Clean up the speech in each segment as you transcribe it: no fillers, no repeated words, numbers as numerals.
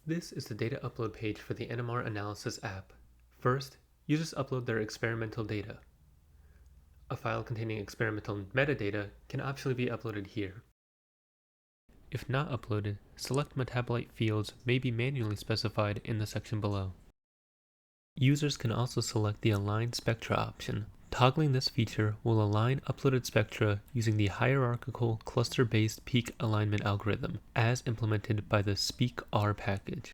This is the data upload page for the nmRanalysis app. First, users upload their experimental data. A file containing experimental metadata can optionally be uploaded here. If not uploaded, select metabolite fields may be manually specified in the section below. Users can also select the Align Spectra option. Toggling this feature will align uploaded spectra using the hierarchical cluster-based peak alignment algorithm, as implemented by the SpeakR package.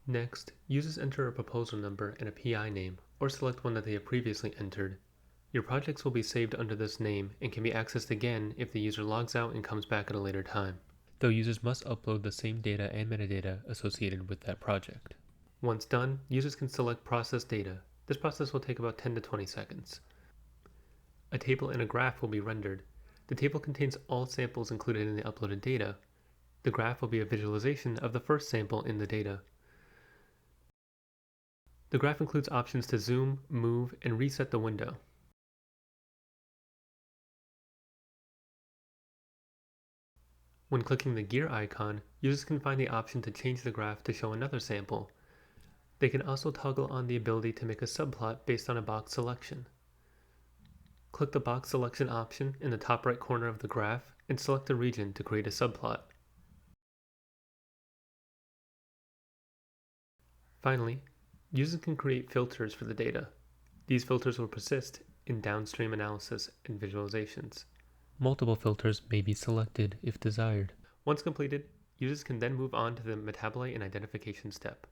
Next, users enter a proposal number and a PI name, or select one that they have previously entered. Your projects will be saved under this name and can be accessed again if the user logs out and comes back at a later time, though users must upload the same data and metadata associated with that project. Once done, users can select Process Data. This process will take about 10 to 20 seconds. A table and a graph will be rendered. The table contains all samples included in the uploaded data. The graph will be a visualization of the first sample in the data. The graph includes options to zoom, move, and reset the window. When clicking the gear icon, users can find the option to change the graph to show another sample. They can also toggle on the ability to make a subplot based on a box selection. Click the box selection option in the top right corner of the graph and select a region to create a subplot. Finally, users can create filters for the data. These filters will persist in downstream analysis and visualizations. Multiple filters may be selected if desired. Once completed, users can then move on to the metabolite and identification step.